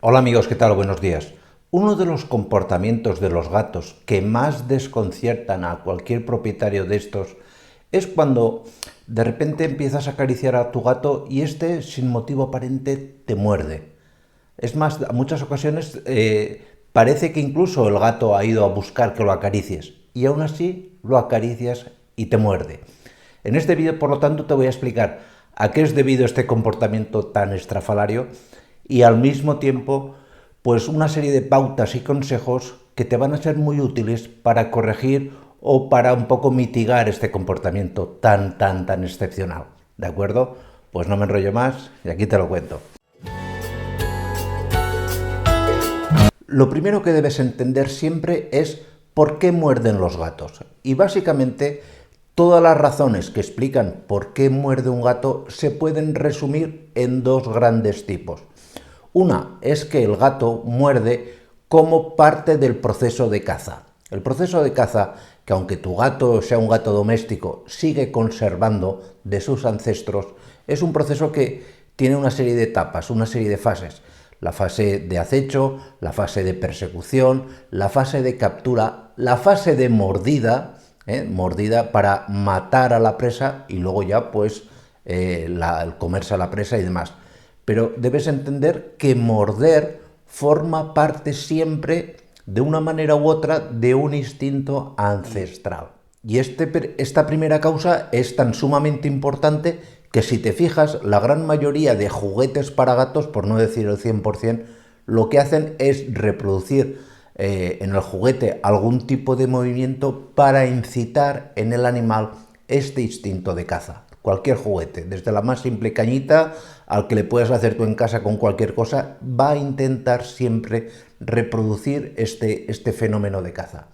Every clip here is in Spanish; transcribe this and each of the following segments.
Hola amigos, ¿qué tal? Buenos días. Uno de los comportamientos de los gatos que más desconciertan a cualquier propietario de estos es cuando de repente empiezas a acariciar a tu gato y este sin motivo aparente te muerde. Es más, a muchas ocasiones parece que incluso el gato ha ido a buscar que lo acaricies y aún así lo acaricias y te muerde. En este vídeo, por lo tanto, te voy a explicar a qué es debido este comportamiento tan estrafalario y al mismo tiempo, pues una serie de pautas y consejos que te van a ser muy útiles para corregir o para un poco mitigar este comportamiento tan excepcional. ¿De acuerdo? Pues no me enrollo más y aquí te lo cuento. Lo primero que debes entender siempre es por qué muerden los gatos. Y básicamente todas las razones que explican por qué muerde un gato se pueden resumir en dos grandes tipos. Una es que el gato muerde como parte del proceso de caza. El proceso de caza, que aunque tu gato sea un gato doméstico, sigue conservando de sus ancestros, es un proceso que tiene una serie de etapas, una serie de fases. La fase de acecho, la fase de persecución, la fase de captura, la fase de mordida, mordida para matar a la presa y luego ya pues el comerse a la presa y demás. Pero debes entender que morder forma parte siempre, de una manera u otra, de un instinto ancestral. Y esta primera causa es tan sumamente importante que si te fijas, la gran mayoría de juguetes para gatos, por no decir el 100%, lo que hacen es reproducir en el juguete algún tipo de movimiento para incitar en el animal este instinto de caza. Cualquier juguete, desde la más simple cañita al que le puedes hacer tú en casa con cualquier cosa, va a intentar siempre reproducir este fenómeno de caza.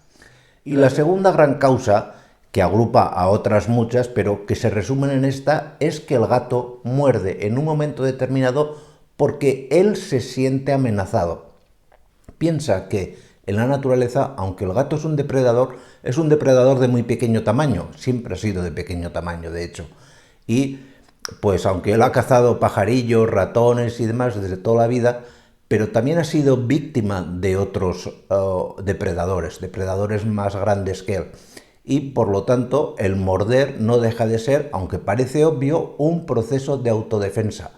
Y la segunda gran causa, que agrupa a otras muchas, pero que se resumen en esta, es que el gato muerde en un momento determinado porque él se siente amenazado. Piensa que en la naturaleza, aunque el gato es un depredador de muy pequeño tamaño, siempre ha sido de pequeño tamaño, de hecho. Y pues aunque él ha cazado pajarillos, ratones y demás desde toda la vida, pero también ha sido víctima de otros depredadores más grandes que él. Y por lo tanto, el morder no deja de ser, aunque parece obvio, un proceso de autodefensa.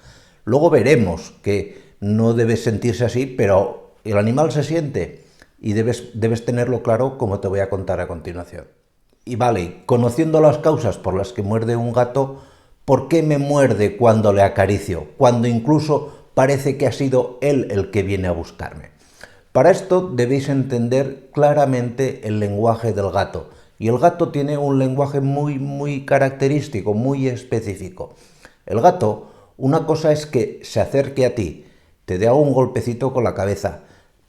Luego veremos que no debe sentirse así, pero el animal se siente y debes tenerlo claro, como te voy a contar a continuación. Y vale, conociendo las causas por las que muerde un gato, ¿por qué me muerde cuando le acaricio? Cuando incluso parece que ha sido él el que viene a buscarme. Para esto debéis entender claramente el lenguaje del gato. Y el gato tiene un lenguaje muy característico, muy específico. El gato, una cosa es que se acerque a ti, te dé un golpecito con la cabeza,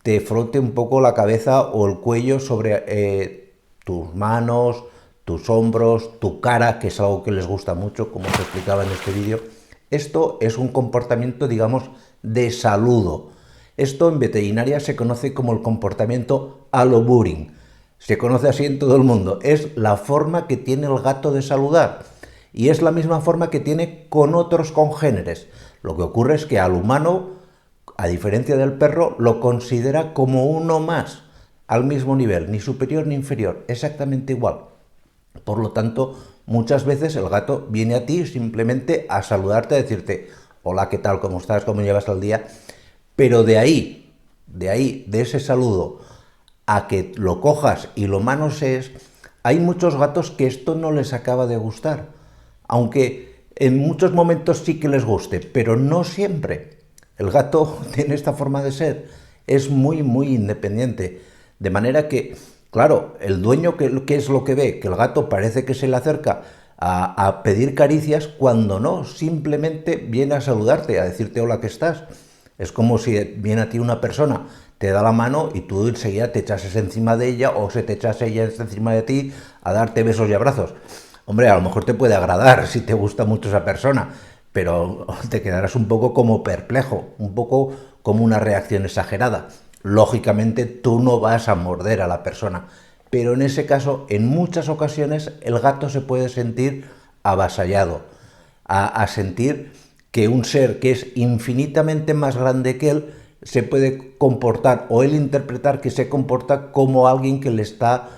te frote un poco la cabeza o el cuello sobre tus manos, tus hombros, tu cara, que es algo que les gusta mucho, como os explicaba en este vídeo. Esto es un comportamiento, digamos, de saludo. Esto en veterinaria se conoce como el comportamiento alloburing. Se conoce así en todo el mundo. Es la forma que tiene el gato de saludar. Y es la misma forma que tiene con otros congéneres. Lo que ocurre es que al humano, a diferencia del perro, lo considera como uno más, al mismo nivel, ni superior ni inferior, exactamente igual. Por lo tanto, muchas veces el gato viene a ti simplemente a saludarte, a decirte, hola, ¿qué tal? ¿Cómo estás? ¿Cómo llevas el día? Pero de ese saludo, a que lo cojas y lo manosees, hay muchos gatos que esto no les acaba de gustar. Aunque en muchos momentos sí que les guste, pero no siempre. El gato tiene esta forma de ser, es muy independiente. De manera que, claro, el dueño, ¿qué es lo que ve? Que el gato parece que se le acerca a pedir caricias cuando no, simplemente viene a saludarte, a decirte hola, ¿qué estás? Es como si viene a ti una persona, te da la mano y tú enseguida te echases encima de ella o se te echase ella encima de ti a darte besos y abrazos. Hombre, a lo mejor te puede agradar si te gusta mucho esa persona, pero te quedarás un poco como perplejo, un poco como una reacción exagerada. Lógicamente tú no vas a morder a la persona, pero en ese caso, en muchas ocasiones, el gato se puede sentir avasallado, a sentir que un ser que es infinitamente más grande que él se puede comportar, o él interpretar que se comporta como alguien que le está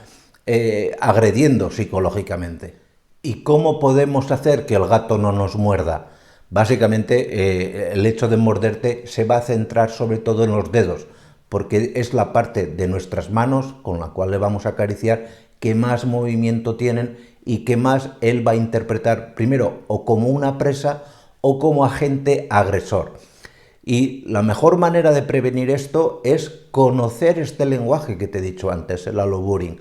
agrediendo psicológicamente. ¿Y cómo podemos hacer que el gato no nos muerda? Básicamente, el hecho de morderte se va a centrar sobre todo en los dedos, porque es la parte de nuestras manos con la cual le vamos a acariciar que más movimiento tienen y que más él va a interpretar primero o como una presa o como agente agresor. Y la mejor manera de prevenir esto es conocer este lenguaje que te he dicho antes, el alloburing.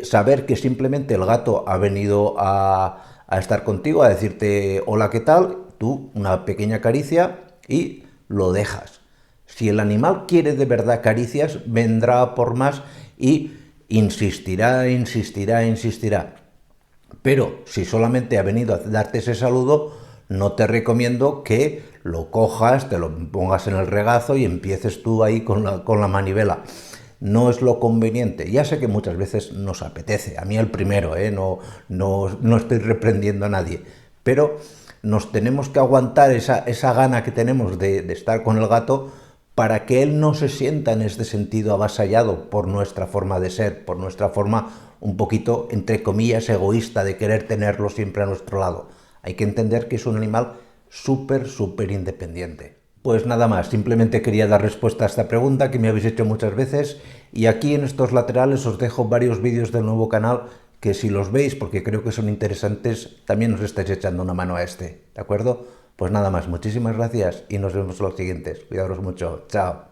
Saber que simplemente el gato ha venido a estar contigo, a decirte hola, ¿qué tal? Tú una pequeña caricia y lo dejas. Si el animal quiere de verdad caricias, vendrá por más y insistirá, insistirá, insistirá. Pero si solamente ha venido a darte ese saludo, no te recomiendo que lo cojas, te lo pongas en el regazo y empieces tú ahí con la manivela. No es lo conveniente. Ya sé que muchas veces nos apetece, a mí el primero, no estoy reprendiendo a nadie, pero nos tenemos que aguantar esa gana que tenemos de estar con el gato para que él no se sienta en este sentido avasallado por nuestra forma de ser, por nuestra forma un poquito, entre comillas, egoísta de querer tenerlo siempre a nuestro lado. Hay que entender que es un animal súper, súper independiente. Pues nada más, simplemente quería dar respuesta a esta pregunta que me habéis hecho muchas veces y aquí en estos laterales os dejo varios vídeos del nuevo canal que si los veis, porque creo que son interesantes, también os estáis echando una mano a este, ¿de acuerdo? Pues nada más, muchísimas gracias y nos vemos en los siguientes. Cuidaros mucho, chao.